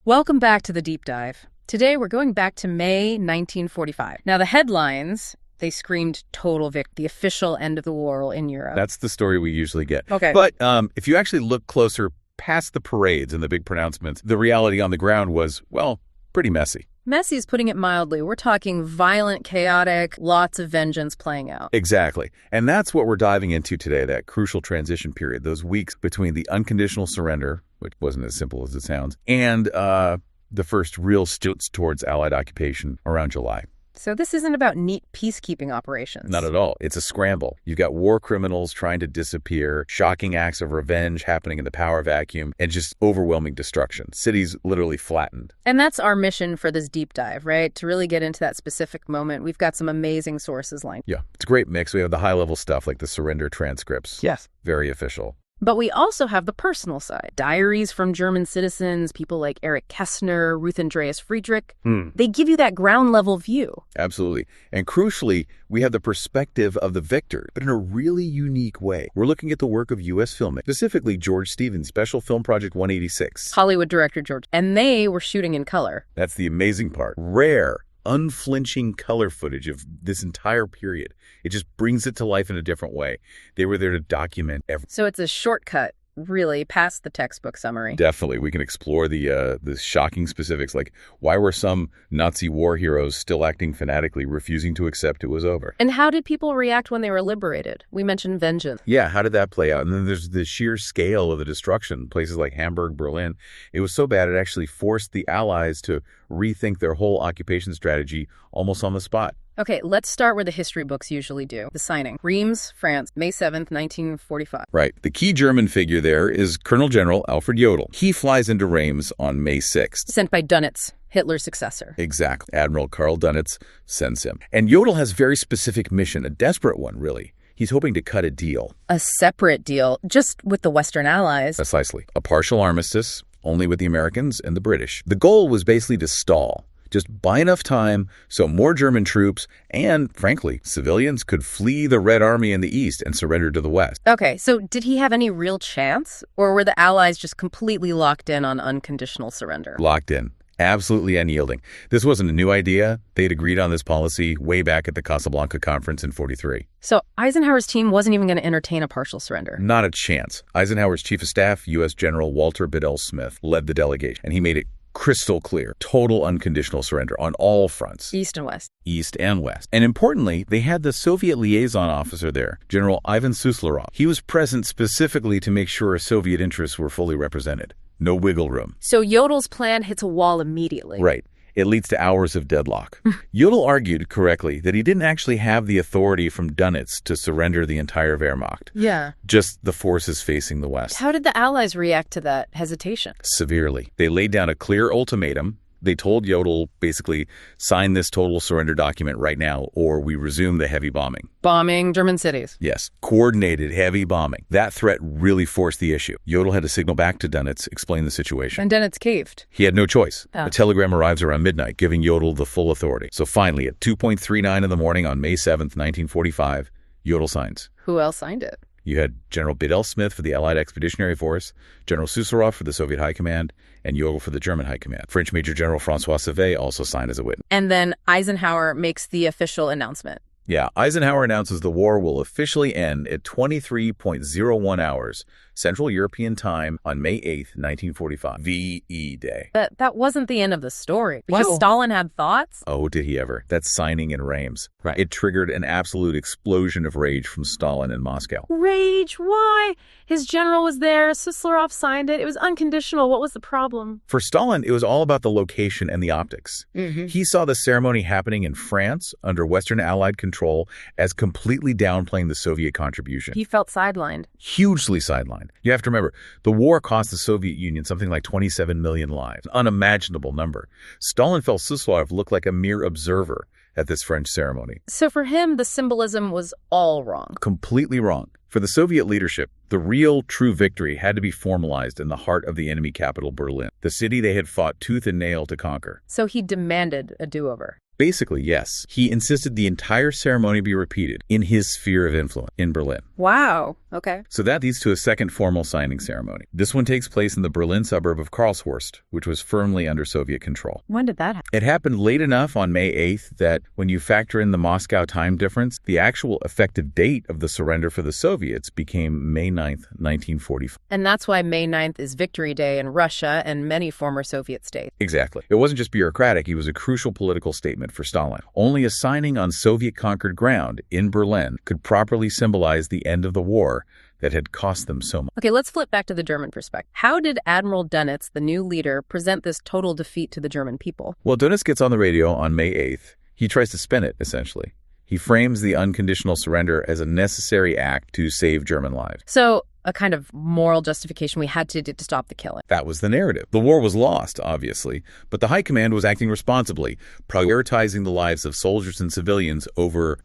Welcome back to the Deep Dive. Today we're going back to May 1945. Now the headlines, they screamed total victory, the official end of the war in Europe. That's the story we usually get. Okay. But if you actually look closer past the parades and the big pronouncements, the reality on the ground was, well, pretty messy. Messy is putting it mildly. We're talking violent, chaotic, lots of vengeance playing out. Exactly. And that's what we're diving into today, that crucial transition period, those weeks between the unconditional surrender, which wasn't as simple as it sounds, and the first real steps towards Allied occupation around July. So this isn't about neat peacekeeping operations. Not at all. It's a scramble. You've got war criminals trying to disappear, shocking acts of revenge happening in the power vacuum, and just overwhelming destruction. Cities literally flattened. And that's our mission for this deep dive, right? To really get into that specific moment. We've got some amazing sources lined. Yeah, it's a great mix. We have the high-level stuff like the surrender transcripts. Yes. Very official. But we also have the personal side. Diaries from German citizens, people like Erich Kästner, Ruth Andreas Friedrich. They give you that ground-level view. Absolutely. And crucially, we have the perspective of the victor, but in a really unique way. We're looking at the work of U.S. filmmakers, specifically George Stevens' Special Film Project 186. Hollywood director George. And they were shooting in color. That's the amazing part. Rare, unflinching color footage of this entire period. It just brings it to life in a different way. They were there to document everything. So it's a shortcut, really, past the textbook summary. Definitely. We can explore the shocking specifics, like why were some Nazi war heroes still acting fanatically, refusing to accept it was over? And how did people react when they were liberated? We mentioned vengeance. Yeah, how did that play out? And then there's the sheer scale of the destruction. Places like Hamburg, Berlin. It was so bad it actually forced the Allies to rethink their whole occupation strategy almost on the spot. Okay, let's start where the history books usually do. The signing. Reims, France, May 7th, 1945. Right. The key German figure there is Colonel General Alfred Jodl. He flies into Reims on May 6th. Sent by Dönitz, Hitler's successor. Exactly. Admiral Karl Dönitz sends him. And Jodl has a very specific mission, a desperate one, really. He's hoping to cut a deal. A separate deal, just with the Western Allies. Precisely. A partial armistice, only with the Americans and the British. The goal was basically to stall. Just buy enough time so more German troops and, frankly, civilians could flee the Red Army in the east and surrender to the west. Okay, so did he have any real chance? Or were the Allies just completely locked in on unconditional surrender? Locked in. Absolutely unyielding. This wasn't a new idea. They'd agreed on this policy way back at the Casablanca Conference in 1943. So Eisenhower's team wasn't even going to entertain a partial surrender? Not a chance. Eisenhower's chief of staff, U.S. General Walter Bedell Smith, led the delegation, and he made it crystal clear, total unconditional surrender on all fronts. East and West. East and West. And importantly, they had the Soviet liaison officer there, General Ivan Suslarov. He was present specifically to make sure Soviet interests were fully represented. No wiggle room. So Jodl's plan hits a wall immediately. Right. It leads to hours of deadlock. Jodl argued correctly that he didn't actually have the authority from Dönitz to surrender the entire Wehrmacht. Yeah. Just the forces facing the West. How did the Allies react to that hesitation? Severely. They laid down a clear ultimatum. They told Jodl, basically, sign this total surrender document right now, or we resume the heavy bombing. Bombing German cities. Yes, coordinated heavy bombing. That threat really forced the issue. Jodl had to signal back to Dönitz, explain the situation. And Dönitz caved. He had no choice. Oh. A telegram arrives around midnight, giving Jodl the full authority. So finally, at 2:39 in the morning on May 7th, 1945, Jodl signs. Who else signed it? You had General Bedell Smith for the Allied Expeditionary Force, General Suslarov for the Soviet High Command, and Jodl for the German High Command. French Major General Francois Sauvé also signed as a witness. And then Eisenhower makes the official announcement. Yeah, Eisenhower announces the war will officially end at 23:01 hours Central European Time on May 8th, 1945, VE Day. But that wasn't the end of the story. Because Well- Stalin had thoughts? Oh, did he ever? That signing in Reims. Right. It triggered an absolute explosion of rage from Stalin in Moscow. Rage? Why? His general was there. Suslarov signed it. It was unconditional. What was the problem? For Stalin, it was all about the location and the optics. He saw the ceremony happening in France under Western Allied control as completely downplaying the Soviet contribution. He felt sidelined. Hugely sidelined. You have to remember, the war cost the Soviet Union something like 27 million lives, an unimaginable number. Stalin felt Suslarov looked like a mere observer at this French ceremony. So for him, the symbolism was all wrong. Completely wrong. For the Soviet leadership, the real, true victory had to be formalized in the heart of the enemy capital, Berlin, the city they had fought tooth and nail to conquer. So he demanded a do-over. Basically, yes. He insisted the entire ceremony be repeated in his sphere of influence in Berlin. Wow. Okay. So that leads to a second formal signing ceremony. This one takes place in the Berlin suburb of Karlshorst, which was firmly under Soviet control. When did that happen? It happened late enough on May 8th that when you factor in the Moscow time difference, the actual effective date of the surrender for the Soviets became May 9th, 1945. And that's why May 9th is Victory Day in Russia and many former Soviet states. Exactly. It wasn't just bureaucratic, it was a crucial political statement for Stalin. Only a signing on Soviet-conquered ground in Berlin could properly symbolize the end of the war that had cost them so much. Okay, let's flip back to the German perspective. How did Admiral Dönitz, the new leader, present this total defeat to the German people? Well, Dönitz gets on the radio on May 8th. He tries to spin it, essentially. He frames the unconditional surrender as a necessary act to save German lives. So, a kind of moral justification we had to do to stop the killing. That was the narrative. The war was lost, obviously, but the high command was acting responsibly, prioritizing the lives of soldiers and civilians over,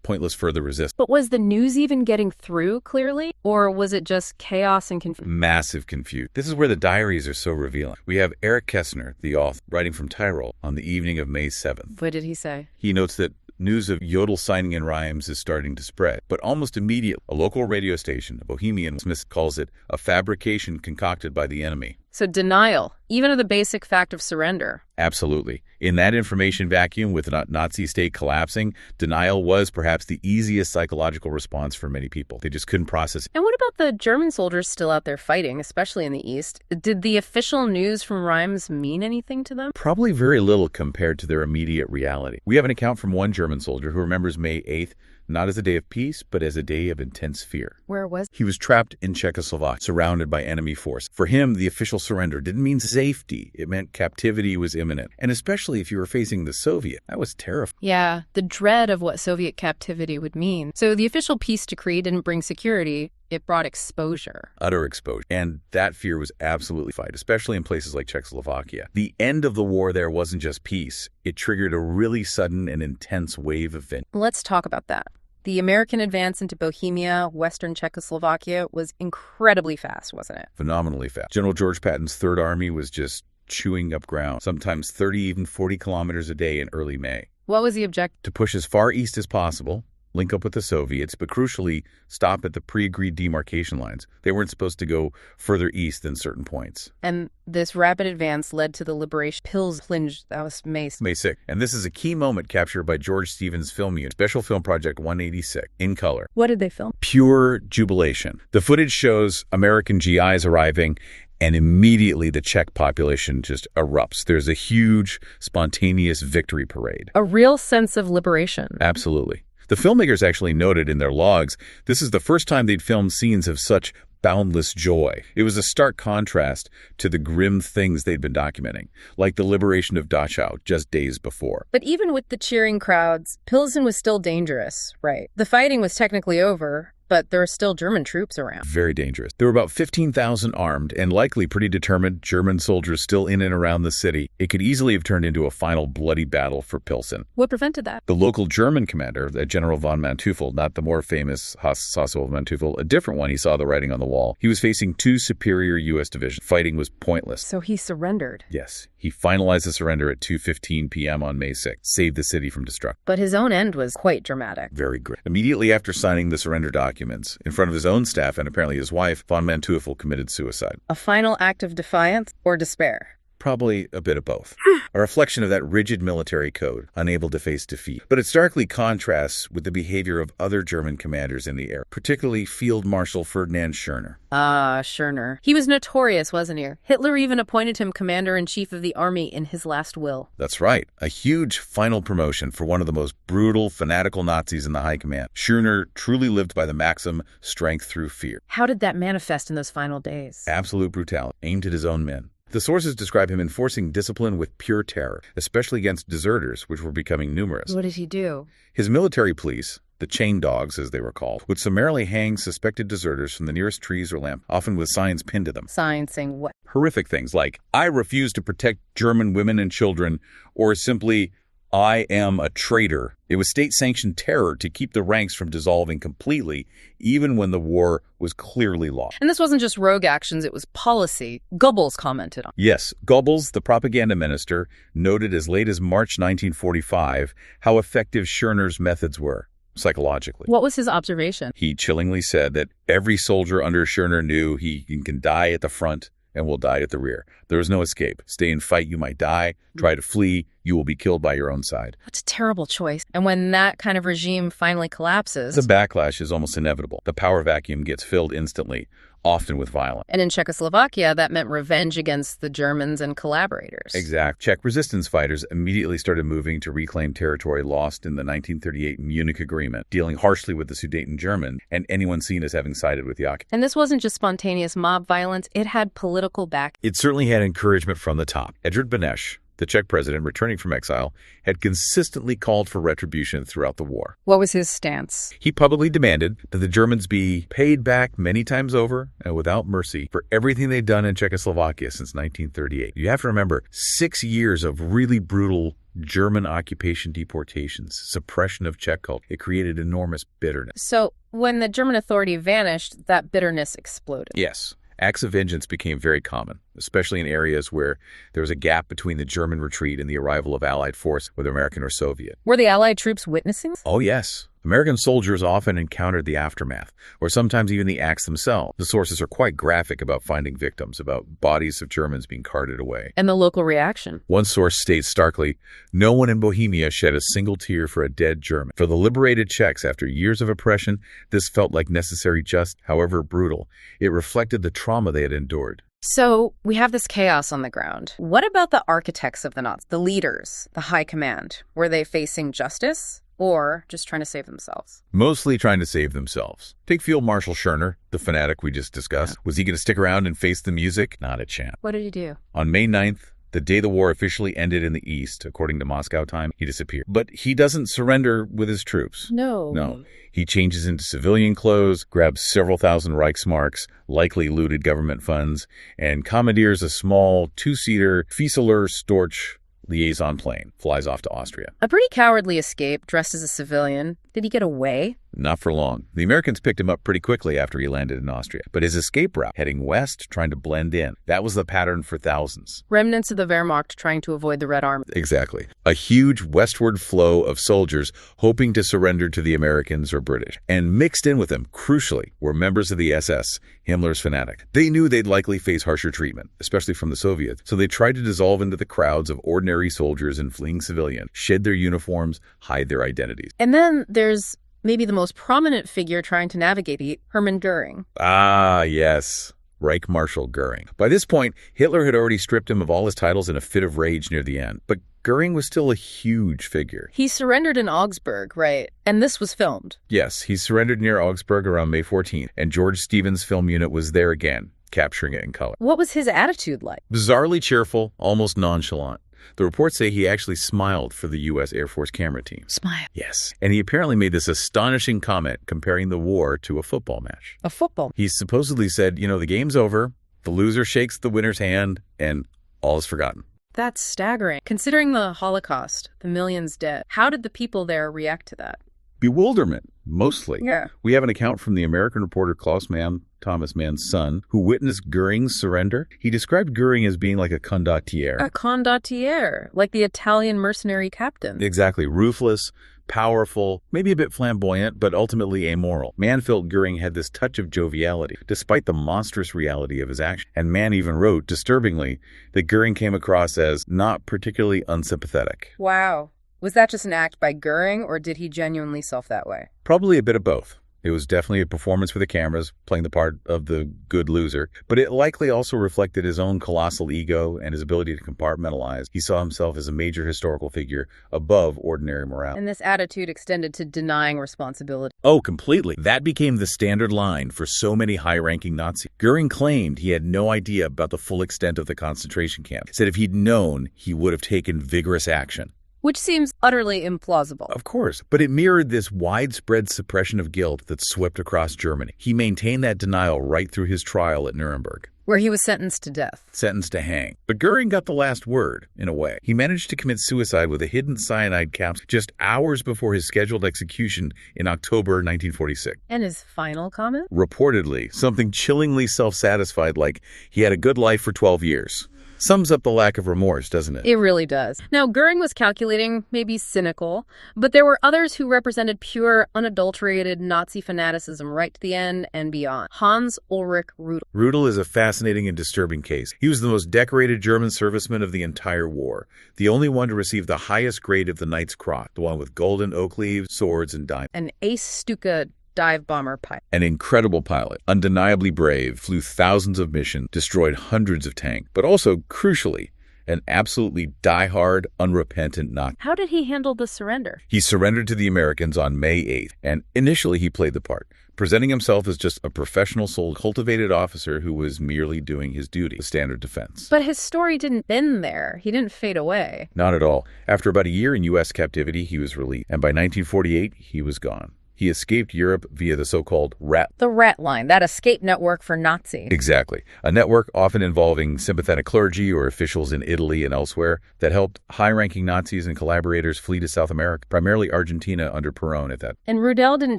pointless further resistance. But was the news even getting through clearly? Or was it just chaos and confusion? Massive confusion. This is where the diaries are so revealing. We have Erich Kästner, the author, writing from Tyrol on the evening of May 7th. What did he say? He notes that news of Jodl signing in Reims is starting to spread. But almost immediately, a local radio station, a Bohemian, Smith calls it a fabrication concocted by the enemy. So denial, even of the basic fact of surrender. Absolutely. In that information vacuum with the Nazi state collapsing, denial was perhaps the easiest psychological response for many people. They just couldn't process it. And what about the German soldiers still out there fighting, especially in the East? Did the official news from Reims mean anything to them? Probably very little compared to their immediate reality. We have an account from one German soldier who remembers May 8th not as a day of peace, but as a day of intense fear. Where was he? Was trapped in Czechoslovakia, surrounded by enemy force. For him, the official surrender didn't mean safety. It meant captivity was imminent. And especially if you were facing the Soviet, that was terrifying. Yeah, the dread of what Soviet captivity would mean. So the official peace decree didn't bring security. It brought exposure. Utter exposure. And that fear was absolutely fight, especially in places like Czechoslovakia. The end of the war there wasn't just peace. It triggered a really sudden and intense wave of vengeance. Let's talk about that. The American advance into Bohemia, Western Czechoslovakia, was incredibly fast, wasn't it? Phenomenally fast. General George Patton's Third Army was just chewing up ground, sometimes 30, even 40 kilometers a day in early May. What was the objective? To push as far east as possible, link up with the Soviets, but crucially, stop at the pre-agreed demarcation lines. They weren't supposed to go further east than certain points. And this rapid advance led to the liberation. Pills plunged. That was May 6th. And this is a key moment captured by George Stevens' film unit, Special Film Project 186, in color. What did they film? Pure jubilation. The footage shows American GIs arriving, and immediately the Czech population just erupts. There's a huge, spontaneous victory parade. A real sense of liberation. Absolutely. The filmmakers actually noted in their logs this is the first time they'd filmed scenes of such boundless joy. It was a stark contrast to the grim things they'd been documenting, like the liberation of Dachau just days before. But even with the cheering crowds, Pilsen was still dangerous, right? The fighting was technically over, but there are still German troops around. Very dangerous. There were about 15,000 armed and likely pretty determined German soldiers still in and around the city. It could easily have turned into a final bloody battle for Pilsen. What prevented that? The local German commander, General von Manteuffel, not the more famous Hasso von Manteuffel, a different one, he saw the writing on the wall. He was facing two superior U.S. divisions. Fighting was pointless. So he surrendered. Yes. He finalized the surrender at 2:15 p.m. on May 6th, saved the city from destruction. But his own end was quite dramatic. Very grim. Immediately after signing the surrender documents, in front of his own staff and apparently his wife, von Manteuffel committed suicide. A final act of defiance or despair? Probably a bit of both. A reflection of that rigid military code, unable to face defeat. But it starkly contrasts with the behavior of other German commanders in the era, particularly Field Marshal Ferdinand Schörner. Schörner. He was notorious, wasn't he? Hitler even appointed him commander-in-chief of the army in his last will. That's right. A huge final promotion for one of the most brutal, fanatical Nazis in the high command. Schörner truly lived by the maxim, strength through fear. How did that manifest in those final days? Absolute brutality, aimed at his own men. The sources describe him enforcing discipline with pure terror, especially against deserters, which were becoming numerous. What did he do? His military police, the chain dogs as they were called, would summarily hang suspected deserters from the nearest trees or lamp, often with signs pinned to them. Signs saying what? Horrific things like, "I refuse to protect German women and children," or simply, I am a traitor. It was state-sanctioned terror to keep the ranks from dissolving completely, even when the war was clearly lost. And this wasn't just rogue actions, it was policy. Goebbels commented on. Yes, Goebbels, the propaganda minister, noted as late as March 1945 how effective Schörner's methods were, psychologically. What was his observation? He chillingly said that every soldier under Schörner knew he can die at the front and will die at the rear. There is no escape. Stay and fight, you might die. Try to flee, you will be killed by your own side. That's a terrible choice. And when that kind of regime finally collapses... The backlash is almost inevitable. The power vacuum gets filled instantly, often with violence. And in Czechoslovakia, that meant revenge against the Germans and collaborators. Exact. Czech resistance fighters immediately started moving to reclaim territory lost in the 1938 Munich Agreement, dealing harshly with the Sudeten German and anyone seen as having sided with the occupant. And this wasn't just spontaneous mob violence, it had political back. It certainly had encouragement from the top. Edvard Beneš, the Czech president returning from exile, had consistently called for retribution throughout the war. What was his stance? He publicly demanded that the Germans be paid back many times over and without mercy for everything they'd done in Czechoslovakia since 1938. You have to remember, 6 years of really brutal German occupation, deportations, suppression of Czech culture. It created enormous bitterness. So when the German authority vanished, that bitterness exploded. Yes. Acts of vengeance became very common, especially in areas where there was a gap between the German retreat and the arrival of Allied force, whether American or Soviet. Were the Allied troops witnessing? Oh, yes. American soldiers often encountered the aftermath, or sometimes even the acts themselves. The sources are quite graphic about finding victims, about bodies of Germans being carted away. And the local reaction. One source states starkly, no one in Bohemia shed a single tear for a dead German. For the liberated Czechs, after years of oppression, this felt like necessary just, however brutal. It reflected the trauma they had endured. So we have this chaos on the ground. What about the architects of the Nazis, the leaders, the high command? Were they facing justice? Or just trying to save themselves? Mostly trying to save themselves. Take Field Marshal Schörner, the fanatic we just discussed. Yeah. Was he going to stick around and face the music? Not a chance. What did he do? On May 9th, the day the war officially ended in the East, according to Moscow time, he disappeared. But he doesn't surrender with his troops. No. He changes into civilian clothes, grabs several thousand Reichsmarks, likely looted government funds, and commandeers a small two-seater Fieseler Storch liaison plane, flies off to Austria. A pretty cowardly escape, dressed as a civilian. Did he get away? Not for long. The Americans picked him up pretty quickly after he landed in Austria. But his escape route, heading west, trying to blend in, that was the pattern for thousands. Remnants of the Wehrmacht trying to avoid the Red Army. Exactly. A huge westward flow of soldiers hoping to surrender to the Americans or British. And mixed in with them, crucially, were members of the SS, Himmler's fanatic. They knew they'd likely face harsher treatment, especially from the Soviets, so they tried to dissolve into the crowds of ordinary soldiers and fleeing civilians, shed their uniforms, hide their identities. And then there's maybe the most prominent figure trying to navigate it, Hermann Goering. Ah, yes. Reich Marshal Goering. By this point, Hitler had already stripped him of all his titles in a fit of rage near the end. But Goering was still a huge figure. He surrendered in Augsburg, right? And this was filmed. Yes, he surrendered near Augsburg around May 14th, and George Stevens' film unit was there again, capturing it in color. What was his attitude like? Bizarrely cheerful, almost nonchalant. The reports say he actually smiled for the U.S. Air Force camera team. Smile? Yes. And he apparently made this astonishing comment comparing the war to a football match. A football? He supposedly said, the game's over, the loser shakes the winner's hand, and all is forgotten. That's staggering. Considering the Holocaust, the millions dead, how did the people there react to that? Bewilderment, mostly. Yeah. We have an account from the American reporter Klaus Mann, Thomas Mann's son, who witnessed Goering's surrender. He described Goering as being like a condottiere. A condottiere, like the Italian mercenary captain. Exactly. Ruthless, powerful, maybe a bit flamboyant, but ultimately amoral. Mann felt Goering had this touch of joviality, despite the monstrous reality of his action. And Mann even wrote, disturbingly, that Goering came across as not particularly unsympathetic. Wow. Was that just an act by Goering, or did he genuinely self that way? Probably a bit of both. It was definitely a performance for the cameras, playing the part of the good loser, but it likely also reflected his own colossal ego and his ability to compartmentalize. He saw himself as a major historical figure above ordinary morale. And this attitude extended to denying responsibility. Oh, completely. That became the standard line for so many high-ranking Nazis. Goering claimed he had no idea about the full extent of the concentration camp. Said if he'd known, he would have taken vigorous action. Which seems utterly implausible. Of course, but it mirrored this widespread suppression of guilt that swept across Germany. He maintained that denial right through his trial at Nuremberg. where he was sentenced to death. Sentenced to hang. But Goering got the last word, in a way. He managed to commit suicide with a hidden cyanide capsule just hours before his scheduled execution in October 1946. And his final comment? Reportedly, something chillingly self-satisfied like he had a good life for 12 years. Sums up the lack of remorse, doesn't it? It really does. Now, Goering was calculating, maybe cynical, but there were others who represented pure, unadulterated Nazi fanaticism right to the end and beyond. Hans Ulrich Rudel. Rudel is a fascinating and disturbing case. He was the most decorated German serviceman of the entire war, the only one to receive the highest grade of the Knight's Cross, the one with golden oak leaves, swords, and diamonds. An ace Stuka dive bomber pilot. An incredible pilot, undeniably brave, flew thousands of missions, destroyed hundreds of tanks, but also, crucially, an absolutely die-hard, unrepentant Nazi. How did he handle the surrender? He surrendered to the Americans on May 8th, and initially he played the part, presenting himself as just a professional soul cultivated officer who was merely doing his duty, the standard defense. But his story didn't end there. He didn't fade away. Not at all. After about a year in U.S. captivity, he was released, and by 1948, he was gone. He escaped Europe via the so-called rat. The rat line, that escape network for Nazis. Exactly. A network often involving sympathetic clergy or officials in Italy and elsewhere that helped high-ranking Nazis and collaborators flee to South America, primarily Argentina under Perón at that. And Rudel didn't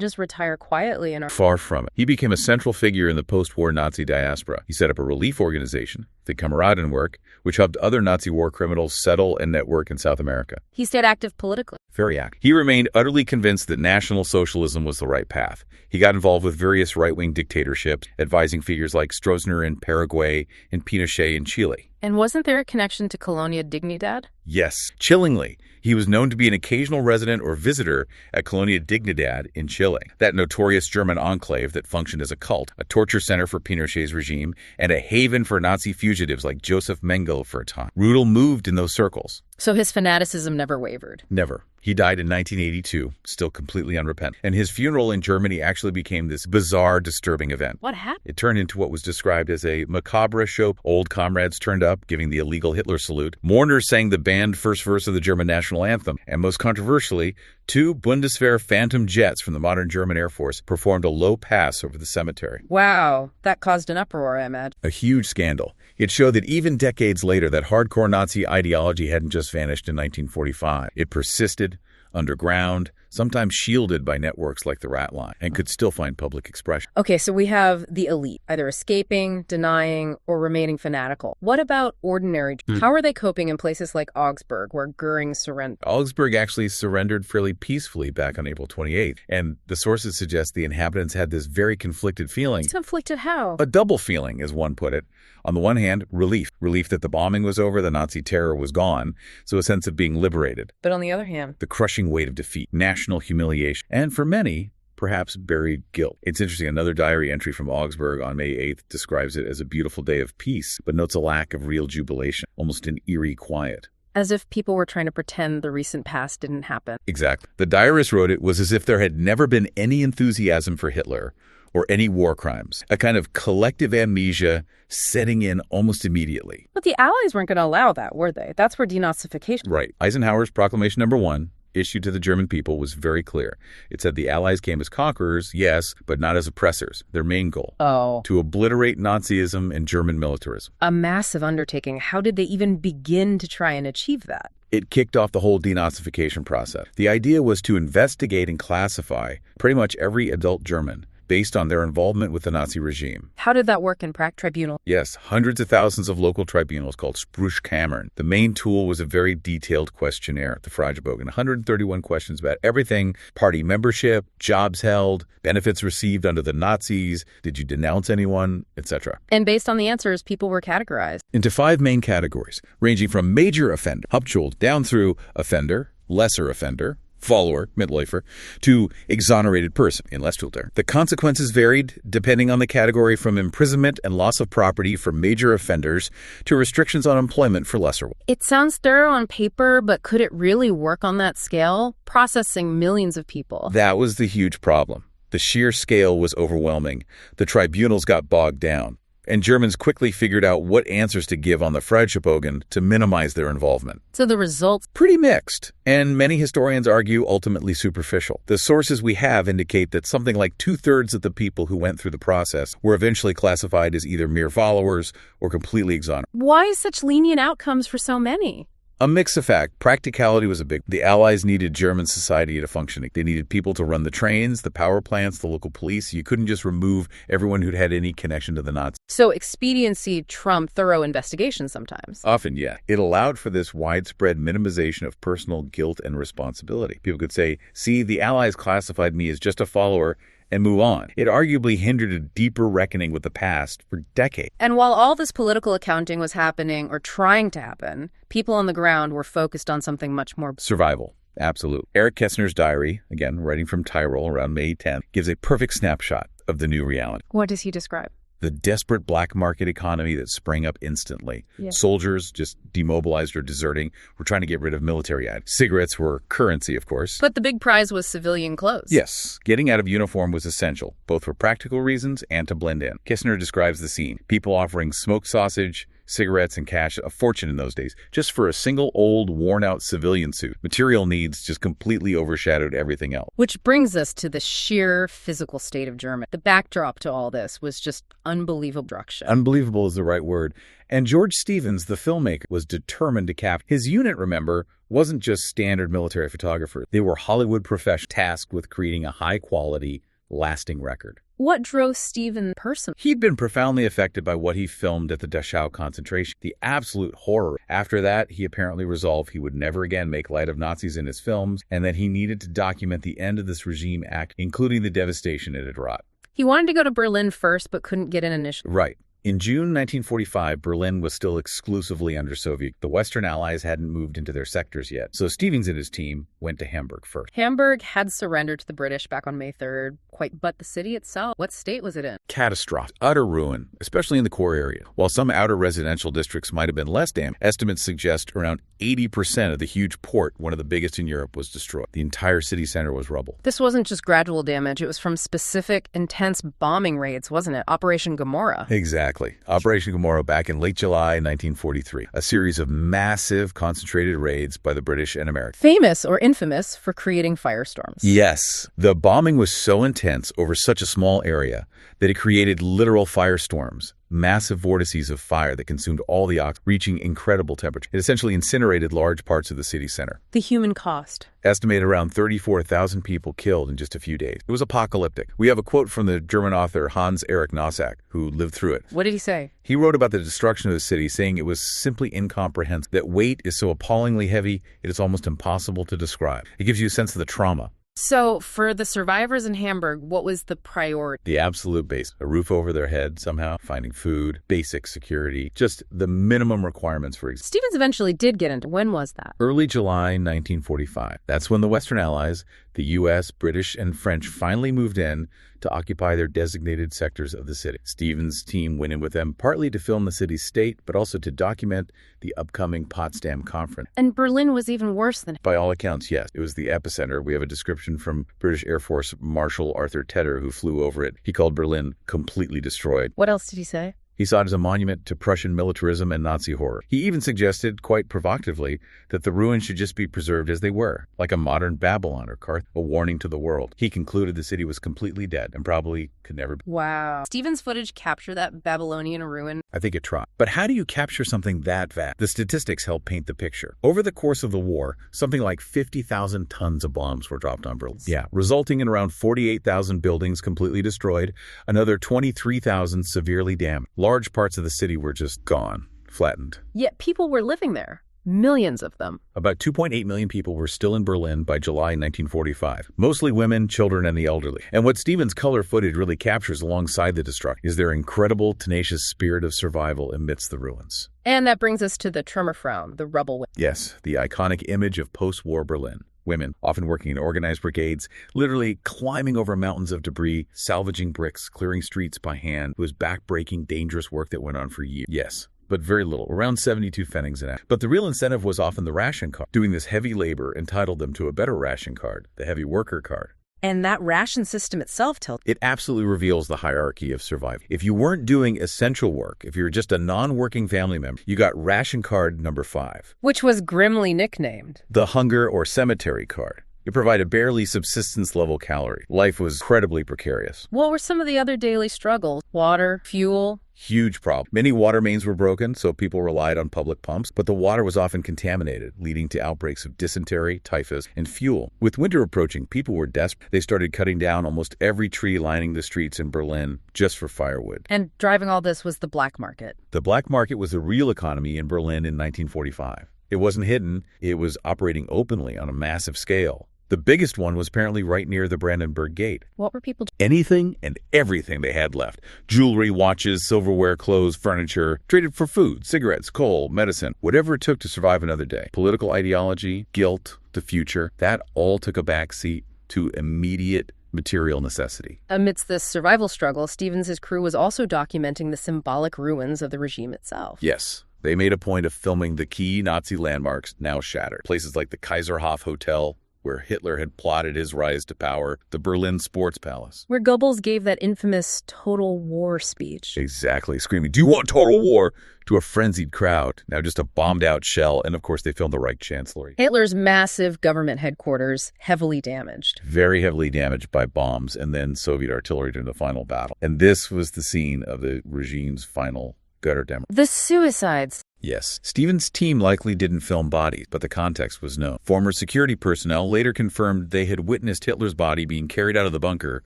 just retire quietly in Far from it. He became a central figure in the post-war Nazi diaspora. He set up a relief organization, the Kameradenwerk, which helped other Nazi war criminals settle and network in South America. He stayed active politically. Very active. He remained utterly convinced that National Socialism was the right path. He got involved with various right-wing dictatorships, advising figures like Stroessner in Paraguay and Pinochet in Chile. And wasn't there a connection to Colonia Dignidad? Yes, chillingly. He was known to be an occasional resident or visitor at Colonia Dignidad in Chile, that notorious German enclave that functioned as a cult, a torture center for Pinochet's regime, and a haven for Nazi fugitives like Joseph Mengele for a time. Rudel moved in those circles. So his fanaticism never wavered? Never. He died in 1982, still completely unrepentant. And his funeral in Germany actually became this bizarre, disturbing event. What happened? It turned into what was described as a macabre show. Old comrades turned up, giving the illegal Hitler salute. Mourners sang the banned first verse of the German national anthem. And most controversially, 2 Bundeswehr Phantom jets from the modern German Air Force performed a low pass over the cemetery. Wow, that caused an uproar, I imagine. A huge scandal. It showed that even decades later, that hardcore Nazi ideology hadn't just vanished in 1945. It persisted, underground, sometimes shielded by networks like the Rat Line, and could still find public expression. Okay, so we have the elite, either escaping, denying, or remaining fanatical. What about ordinary? How are they coping in places like Augsburg, where Goering surrendered? Augsburg actually surrendered fairly peacefully back on April 28th, and the sources suggest the inhabitants had this very conflicted feeling. Conflicted how? A double feeling, as one put it. On the one hand, relief that the bombing was over, the Nazi terror was gone, so a sense of being liberated. But on the other hand, the crushing weight of defeat, national humiliation, and for many, perhaps buried guilt. It's interesting, another diary entry from Augsburg on May 8th describes it as a beautiful day of peace, but notes a lack of real jubilation, almost an eerie quiet. As if people were trying to pretend the recent past didn't happen. Exactly. The diarist wrote it was as if there had never been any enthusiasm for Hitler or any war crimes, a kind of collective amnesia setting in almost immediately. But the Allies weren't going to allow that, were they? That's where denazification... Right. Eisenhower's Proclamation Number 1, issued to the German people, was very clear. It said the Allies came as conquerors, yes, but not as oppressors. Their main goal. To obliterate Nazism and German militarism. A massive undertaking. How did they even begin to try and achieve that? It kicked off the whole denazification process. The idea was to investigate and classify pretty much every adult German based on their involvement with the Nazi regime. How did that work in tribunal? Yes, hundreds of thousands of local tribunals called Spruchkammern. The main tool was a very detailed questionnaire, the Fragebogen, 131 questions about everything: party membership, jobs held, benefits received under the Nazis, did you denounce anyone, etc. And based on the answers, people were categorized into 5 main categories, ranging from major offender, Hauptschuld, down through offender, lesser offender, follower, Mitläufer, to exonerated person, in Inlässtulter. The consequences varied depending on the category, from imprisonment and loss of property for major offenders to restrictions on employment for lesser ones. It sounds thorough on paper, but could it really work on that scale, processing millions of people? That was the huge problem. The sheer scale was overwhelming. The tribunals got bogged down. and Germans quickly figured out what answers to give on the Freiheitsbogen to minimize their involvement. So the results? Pretty mixed, and many historians argue ultimately superficial. The sources we have indicate that something like 2/3 of the people who went through the process were eventually classified as either mere followers or completely exonerated. Why such lenient outcomes for so many? A mix of fact. Practicality was a big. The Allies needed German society to function. They needed people to run the trains, the power plants, the local police. You couldn't just remove everyone who'd had any connection to the Nazis. So expediency trumped thorough investigation sometimes. Often, yeah. It allowed for this widespread minimization of personal guilt and responsibility. People could say, see, the Allies classified me as just a follower, and move on. It arguably hindered a deeper reckoning with the past for decades. And while all this political accounting was happening, or trying to happen, people on the ground were focused on something much more. Survival. Absolute. Eric Kessner's diary, again, writing from Tyrol around May 10th, gives a perfect snapshot of the new reality. What does he describe? The desperate black market economy that sprang up instantly. Yeah. Soldiers just demobilized or deserting were trying to get rid of military items. Cigarettes were currency, of course. But the big prize was civilian clothes. Yes, getting out of uniform was essential, both for practical reasons and to blend in. Kissner describes the scene. People offering smoked sausage, cigarettes, and cash, a fortune in those days, just for a single old, worn-out civilian suit. Material needs just completely overshadowed everything else. Which brings us to the sheer physical state of Germany. The backdrop to all this was just unbelievable destruction. Unbelievable is the right word. And George Stevens, the filmmaker, was determined to capture. His unit, remember, wasn't just standard military photographers. They were Hollywood professionals tasked with creating a high-quality, lasting record. What drove Stephen personally? He'd been profoundly affected by what he filmed at the Dachau concentration, the absolute horror. After that, he apparently resolved he would never again make light of Nazis in his films, and that he needed to document the end of this regime act, including the devastation it had wrought. He wanted to go to Berlin first, but couldn't get in initially. Right. In June 1945, Berlin was still exclusively under Soviet. The Western Allies hadn't moved into their sectors yet, so Stevens and his team went to Hamburg first. Hamburg had surrendered to the British back on May 3rd, but the city itself, what state was it in? Catastrophic. Utter ruin, especially in the core area. While some outer residential districts might have been less damaged, estimates suggest around 80% of the huge port, one of the biggest in Europe, was destroyed. The entire city center was rubble. This wasn't just gradual damage, it was from specific, intense bombing raids, wasn't it? Operation Gomorrah. Exactly. Operation Gomorrah back in late July 1943, a series of massive concentrated raids by the British and Americans. Famous or infamous for creating firestorms. Yes. The bombing was so intense over such a small area that it created literal firestorms, massive vortices of fire that consumed all the oxygen, reaching incredible temperature. It essentially incinerated large parts of the city center. The human cost. Estimated around 34,000 people killed in just a few days. It was apocalyptic. We have a quote from the German author Hans Erich Nossack, who lived through it. What did he say? He wrote about the destruction of the city, saying it was simply incomprehensible. That weight is so appallingly heavy, it is almost impossible to describe. It gives you a sense of the trauma. So, for the survivors in Hamburg, what was the priority? The absolute base. A roof over their head somehow, finding food, basic security, just the minimum requirements for existence. Stevens eventually did get into. When was that? Early July 1945. That's when the Western Allies, the U.S., British, and French finally moved in to occupy their designated sectors of the city. Stevens' team went in with them partly to film the city's state, but also to document the upcoming Potsdam Conference. And Berlin was even worse than... By all accounts, yes. It was the epicenter. We have a description from British Air Force Marshal Arthur Tedder, who flew over it. He called Berlin completely destroyed. What else did he say? He saw it as a monument to Prussian militarism and Nazi horror. He even suggested, quite provocatively, that the ruins should just be preserved as they were, like a modern Babylon or Carthage, a warning to the world. He concluded the city was completely dead and probably could never be. Wow. Stevens' footage captured that Babylonian ruin? I think it tried. But how do you capture something that vast? The statistics help paint the picture. Over the course of the war, something like 50,000 tons of bombs were dropped on Berlin. Yeah, resulting in around 48,000 buildings completely destroyed, another 23,000 severely damaged. Large parts of the city were just gone, flattened. Yet people were living there. Millions of them. About 2.8 million people were still in Berlin by July 1945, mostly women, children, and the elderly. And what Stevens' color footage really captures alongside the destruction is their incredible, tenacious spirit of survival amidst the ruins. And that brings us to the Trümmerfrauen, the rubble. Yes, the iconic image of post-war Berlin. Women, often working in organized brigades, literally climbing over mountains of debris, salvaging bricks, clearing streets by hand. It was back-breaking, dangerous work that went on for years. Yes, but very little, around 72 pfennigs an hour. But the real incentive was often the ration card. Doing this heavy labor entitled them to a better ration card, the heavy worker card. And that ration system itself tells It absolutely reveals the hierarchy of survival. If you weren't doing essential work, if you were just a non-working family member, you got ration card number 5. which was grimly nicknamed The hunger or cemetery card. It provided barely subsistence-level calories. Life was incredibly precarious. What were some of the other daily struggles? Water, fuel? Huge problem. Many water mains were broken, so people relied on public pumps, but the water was often contaminated, leading to outbreaks of dysentery, typhus, and fuel. With winter approaching, people were desperate. They started cutting down almost every tree lining the streets in Berlin just for firewood. And driving all this was the black market. The black market was the real economy in Berlin in 1945. It wasn't hidden. It was operating openly on a massive scale. The biggest one was apparently right near the Brandenburg Gate. What were people Anything and everything they had left. Jewelry, watches, silverware, clothes, furniture, traded for food, cigarettes, coal, medicine, whatever it took to survive another day. Political ideology, guilt, the future, that all took a backseat to immediate material necessity. Amidst this survival struggle, Stevens' crew was also documenting the symbolic ruins of the regime itself. Yes. They made a point of filming the key Nazi landmarks now shattered. Places like the Kaiserhof Hotel, where Hitler had plotted his rise to power, the Berlin Sports Palace. Where Goebbels gave that infamous total war speech. Exactly, screaming, "Do you want total war?" to a frenzied crowd. Now just a bombed-out shell, and of course they filmed the Reich Chancellery. Hitler's massive government headquarters, heavily damaged. Very heavily damaged by bombs and then Soviet artillery during the final battle. And this was the scene of the regime's final gutter demo. The suicides. Yes, Stevens' team likely didn't film bodies, but the context was known. Former security personnel later confirmed they had witnessed Hitler's body being carried out of the bunker,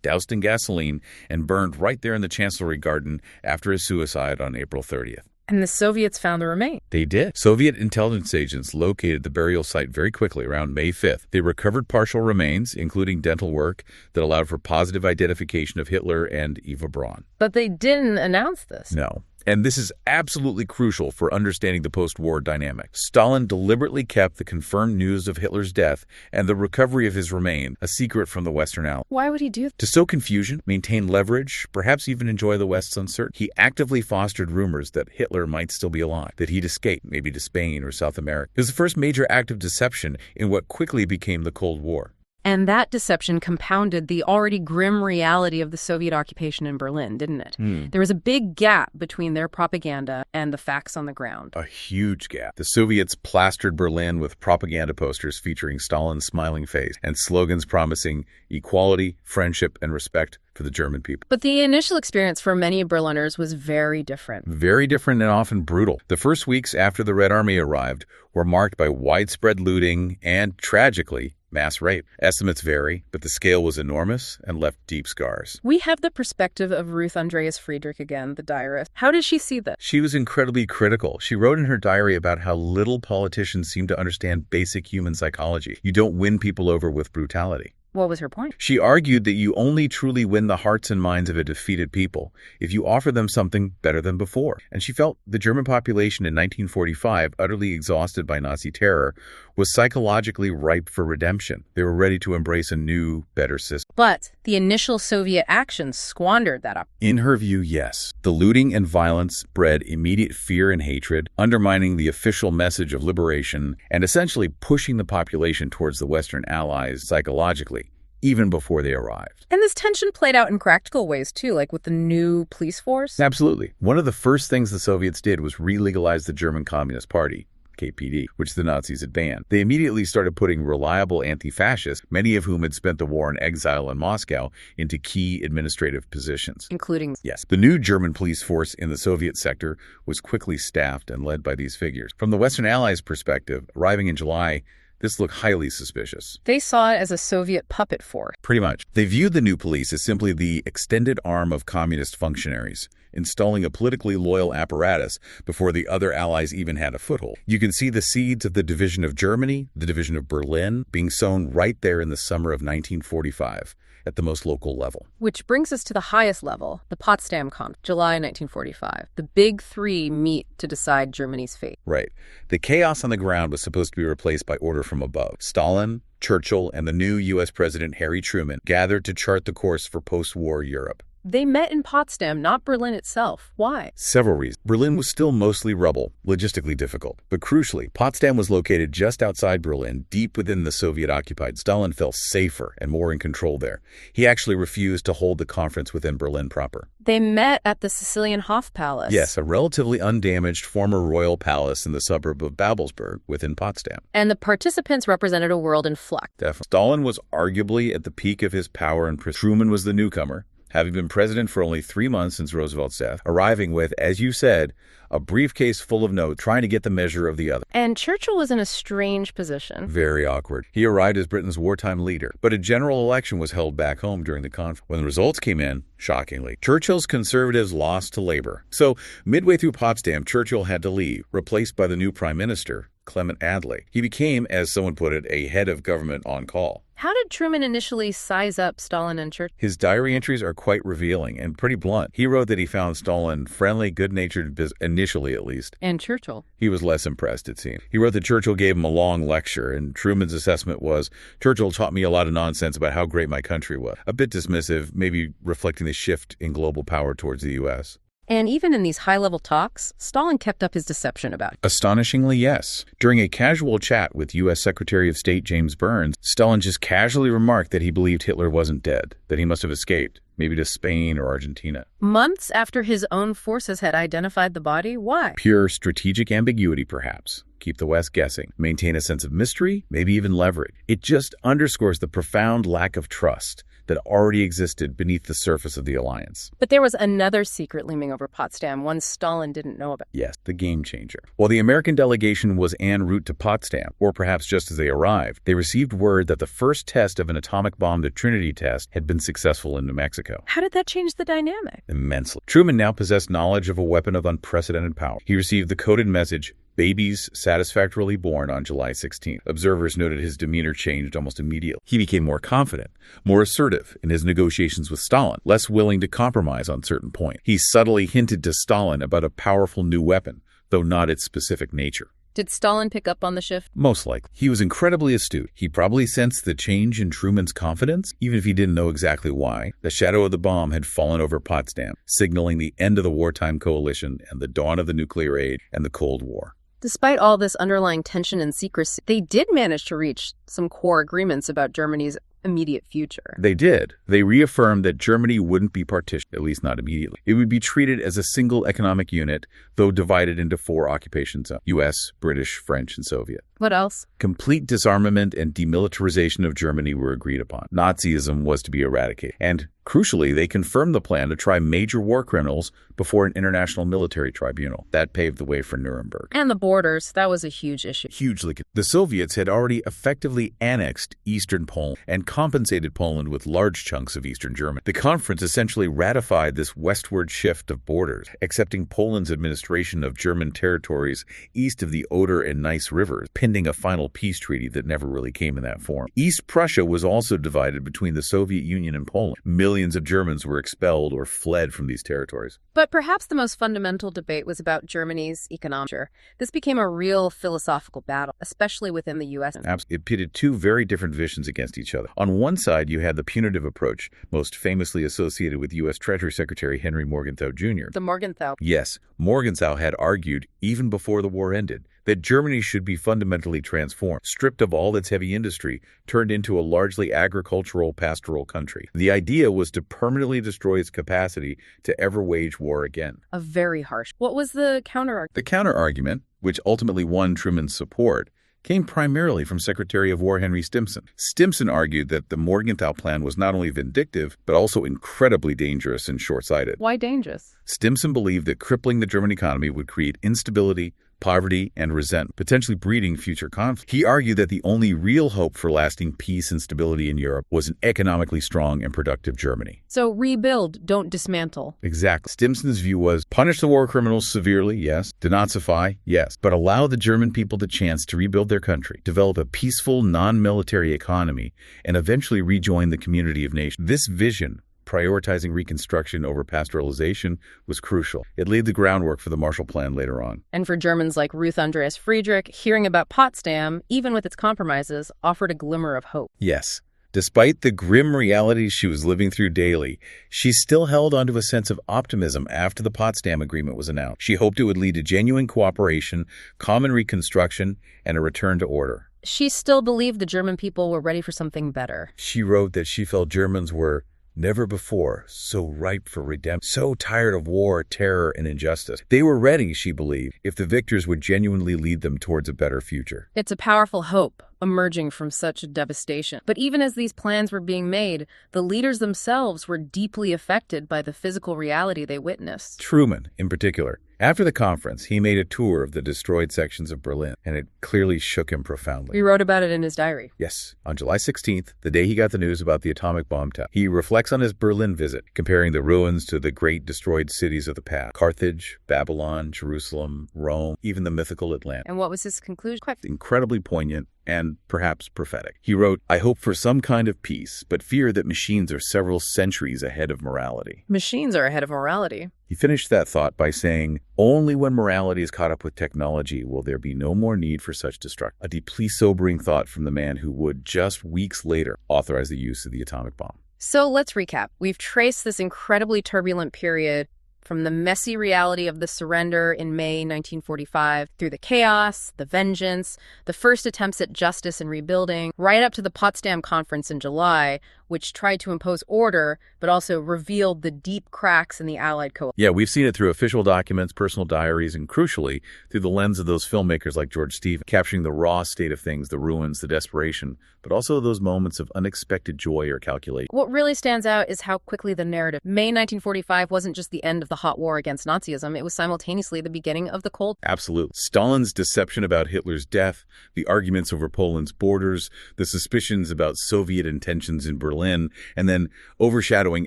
doused in gasoline, and burned right there in the Chancellery garden after his suicide on April 30th. And the Soviets found the remains. They did. Soviet intelligence agents located the burial site very quickly around May 5th. They recovered partial remains, including dental work, that allowed for positive identification of Hitler and Eva Braun. But they didn't announce this. No. And this is absolutely crucial for understanding the post-war dynamic. Stalin deliberately kept the confirmed news of Hitler's death and the recovery of his remains a secret from the Western Allies. Why would he do that? To sow confusion, maintain leverage, perhaps even enjoy the West's uncertainty, he actively fostered rumors that Hitler might still be alive, that he'd escaped, maybe to Spain or South America. It was the first major act of deception in what quickly became the Cold War. And that deception compounded the already grim reality of the Soviet occupation in Berlin, didn't it? There was a big gap between their propaganda and the facts on the ground. A huge gap. The Soviets plastered Berlin with propaganda posters featuring Stalin's smiling face and slogans promising equality, friendship, and respect for the German people. But the initial experience for many Berliners was very different. Very different and often brutal. The first weeks after the Red Army arrived were marked by widespread looting and, tragically, mass rape. Estimates vary, but the scale was enormous and left deep scars. We have the perspective of Ruth Andreas Friedrich again, the diarist. How did she see this? She was incredibly critical. She wrote in her diary about how little politicians seem to understand basic human psychology. You don't win people over with brutality. What was her point? She argued that you only truly win the hearts and minds of a defeated people if you offer them something better than before. And she felt the German population in 1945, utterly exhausted by Nazi terror, was psychologically ripe for redemption. They were ready to embrace a new, better system. But the initial Soviet actions squandered that opportunity. In her view, yes. The looting and violence bred immediate fear and hatred, undermining the official message of liberation and essentially pushing the population towards the Western Allies psychologically, even before they arrived. And this tension played out in practical ways, too, like with the new police force. Absolutely. One of the first things the Soviets did was re-legalize the German Communist Party, KPD, which the Nazis had banned. They immediately started putting reliable anti-fascists, many of whom had spent the war in exile in Moscow, into key administrative positions. Including... Yes. The new German police force in the Soviet sector was quickly staffed and led by these figures. From the Western Allies' perspective, arriving in July, this looked highly suspicious. They saw it as a Soviet puppet force. Pretty much. They viewed the new police as simply the extended arm of communist functionaries, installing a politically loyal apparatus before the other allies even had a foothold. You can see the seeds of the division of Germany, the division of Berlin, being sown right there in the summer of 1945. At the most local level. Which brings us to the highest level, the Potsdam Conference, July 1945. The big three meet to decide Germany's fate. Right. The chaos on the ground was supposed to be replaced by order from above. Stalin, Churchill, and the new U.S. President Harry Truman gathered to chart the course for post-war Europe. They met in Potsdam, not Berlin itself. Why? Several reasons. Berlin was still mostly rubble, logistically difficult. But crucially, Potsdam was located just outside Berlin, deep within the Soviet-occupied. Stalin felt safer and more in control there. He actually refused to hold the conference within Berlin proper. They met at the Sicilian Hof Palace. Yes, a relatively undamaged former royal palace in the suburb of Babelsberg within Potsdam. And the participants represented a world in flux. Definitely. Stalin was arguably at the peak of his power and Truman was the newcomer, having been president for only 3 months since Roosevelt's death, arriving with, as you said, a briefcase full of notes, trying to get the measure of the other. And Churchill was in a strange position. Very awkward. He arrived as Britain's wartime leader, but a general election was held back home during the conference. When the results came in, shockingly, Churchill's Conservatives lost to Labour. So, midway through Potsdam, Churchill had to leave, replaced by the new Prime Minister, Clement Attlee. He became, as someone put it, a head of government on call. How did Truman initially size up Stalin and Churchill? His diary entries are quite revealing and pretty blunt. He wrote that he found Stalin friendly, good-natured, initially at least. And Churchill? He was less impressed, it seemed. He wrote that Churchill gave him a long lecture, and Truman's assessment was, Churchill taught me a lot of nonsense about how great my country was. A bit dismissive, maybe reflecting the shift in global power towards the U.S. And even in these high-level talks, Stalin kept up his deception about it. Astonishingly, yes. During a casual chat with U.S. Secretary of State James Burns, Stalin just casually remarked that he believed Hitler wasn't dead, that he must have escaped, maybe to Spain or Argentina. Months after his own forces had identified the body? Why? Pure strategic ambiguity, perhaps. Keep the West guessing. Maintain a sense of mystery, maybe even leverage. It just underscores the profound lack of trust that already existed beneath the surface of the alliance. But there was another secret looming over Potsdam, one Stalin didn't know about. Yes, the game changer. While the American delegation was en route to Potsdam, or perhaps just as they arrived, they received word that the first test of an atomic bomb, the Trinity test, had been successful in New Mexico. How did that change the dynamic? Immensely. Truman now possessed knowledge of a weapon of unprecedented power. He received the coded message, "Babies satisfactorily born on July 16th. Observers noted his demeanor changed almost immediately. He became more confident, more assertive in his negotiations with Stalin, less willing to compromise on certain points. He subtly hinted to Stalin about a powerful new weapon, though not its specific nature. Did Stalin pick up on the shift? Most likely. He was incredibly astute. He probably sensed the change in Truman's confidence, even if he didn't know exactly why. The shadow of the bomb had fallen over Potsdam, signaling the end of the wartime coalition and the dawn of the nuclear age and the Cold War. Despite all this underlying tension and secrecy, they did manage to reach some core agreements about Germany's immediate future. They did. They reaffirmed that Germany wouldn't be partitioned, at least not immediately. It would be treated as a single economic unit, though divided into 4 occupation zones: U.S., British, French, and Soviet. What else? Complete disarmament and demilitarization of Germany were agreed upon. Nazism was to be eradicated. And crucially, they confirmed the plan to try major war criminals before an international military tribunal. That paved the way for Nuremberg. And the borders, that was a huge issue. Hugely. The Soviets had already effectively annexed eastern Poland and compensated Poland with large chunks of eastern Germany. The conference essentially ratified this westward shift of borders, accepting Poland's administration of German territories east of the Oder and Neisse rivers, pending a final peace treaty that never really came in that form. East Prussia was also divided between the Soviet Union and Poland. Millions of Germans were expelled or fled from these territories. But perhaps the most fundamental debate was about Germany's economic future. This became a real philosophical battle, especially within the U.S. It pitted 2 very different visions against each other. On one side, you had the punitive approach, most famously associated with U.S. Treasury Secretary Henry Morgenthau Jr. The Morgenthau. Yes, Morgenthau had argued, even before the war ended, that Germany should be fundamentally transformed, stripped of all its heavy industry, turned into a largely agricultural, pastoral country. The idea was to permanently destroy its capacity to ever wage war again. A very harsh. What was the counter-argument? The counter-argument, which ultimately won Truman's support, came primarily from Secretary of War Henry Stimson. Stimson argued that the Morgenthau Plan was not only vindictive, but also incredibly dangerous and short-sighted. Why dangerous? Stimson believed that crippling the German economy would create instability, poverty, and resentment, potentially breeding future conflict. He argued that the only real hope for lasting peace and stability in Europe was an economically strong and productive Germany. So rebuild, don't dismantle. Exactly. Stimson's view was punish the war criminals severely, yes. Denazify, yes. But allow the German people the chance to rebuild their country, develop a peaceful, non-military economy, and eventually rejoin the community of nations. This vision, prioritizing reconstruction over pastoralization, was crucial. It laid the groundwork for the Marshall Plan later on. And for Germans like Ruth Andreas Friedrich, hearing about Potsdam, even with its compromises, offered a glimmer of hope. Yes. Despite the grim realities she was living through daily, she still held onto a sense of optimism after the Potsdam Agreement was announced. She hoped it would lead to genuine cooperation, common reconstruction, and a return to order. She still believed the German people were ready for something better. She wrote that she felt Germans were never before so ripe for redemption, so tired of war, terror, and injustice. They were ready, she believed, if the victors would genuinely lead them towards a better future. It's a powerful hope emerging from such a devastation. But even as these plans were being made, the leaders themselves were deeply affected by the physical reality they witnessed. Truman, in particular. After the conference, he made a tour of the destroyed sections of Berlin, and it clearly shook him profoundly. He wrote about it in his diary. Yes. On July 16th, the day he got the news about the atomic bomb test, he reflects on his Berlin visit, comparing the ruins to the great destroyed cities of the past. Carthage, Babylon, Jerusalem, Rome, even the mythical Atlantis. And what was his conclusion? Incredibly poignant and perhaps prophetic. He wrote, "I hope for some kind of peace, but fear that machines are several centuries ahead of morality." Machines are ahead of morality. He finished that thought by saying, "Only when morality is caught up with technology will there be no more need for such destruction." A deeply sobering thought from the man who would, just weeks later, authorize the use of the atomic bomb. So let's recap. We've traced this incredibly turbulent period from the messy reality of the surrender in May 1945, through the chaos, the vengeance, the first attempts at justice and rebuilding, right up to the Potsdam Conference in July, which tried to impose order, but also revealed the deep cracks in the Allied coalition. Yeah, we've seen it through official documents, personal diaries, and crucially, through the lens of those filmmakers like George Stevens, capturing the raw state of things, the ruins, the desperation, but also those moments of unexpected joy or calculation. What really stands out is how quickly the narrative. May 1945 wasn't just the end of the hot war against Nazism, it was simultaneously the beginning of the Cold. Absolutely. Stalin's deception about Hitler's death, the arguments over Poland's borders, the suspicions about Soviet intentions in Berlin, and then overshadowing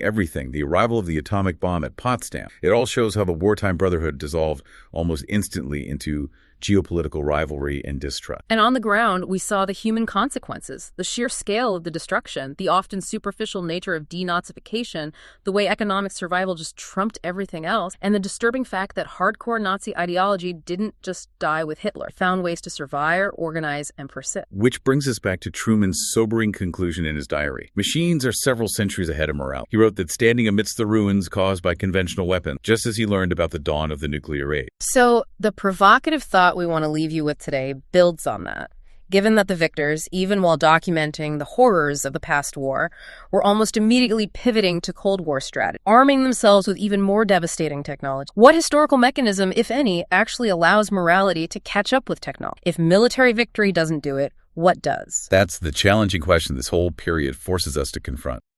everything, the arrival of the atomic bomb at Potsdam. It all shows how the wartime brotherhood dissolved almost instantly into geopolitical rivalry and distrust. And on the ground, we saw the human consequences, the sheer scale of the destruction, the often superficial nature of denazification, the way economic survival just trumped everything else, and the disturbing fact that hardcore Nazi ideology didn't just die with Hitler. It found ways to survive, organize, and persist. Which brings us back to Truman's sobering conclusion in his diary. Machines are several centuries ahead of morale. He wrote that standing amidst the ruins caused by conventional weapons, just as he learned about the dawn of the nuclear age. So the provocative thought we want to leave you with today builds on that. Given that the victors, even while documenting the horrors of the past war, were almost immediately pivoting to Cold War strategy, arming themselves with even more devastating technology. What historical mechanism, if any, actually allows morality to catch up with technology? If military victory doesn't do it, what does? That's the challenging question this whole period forces us to confront.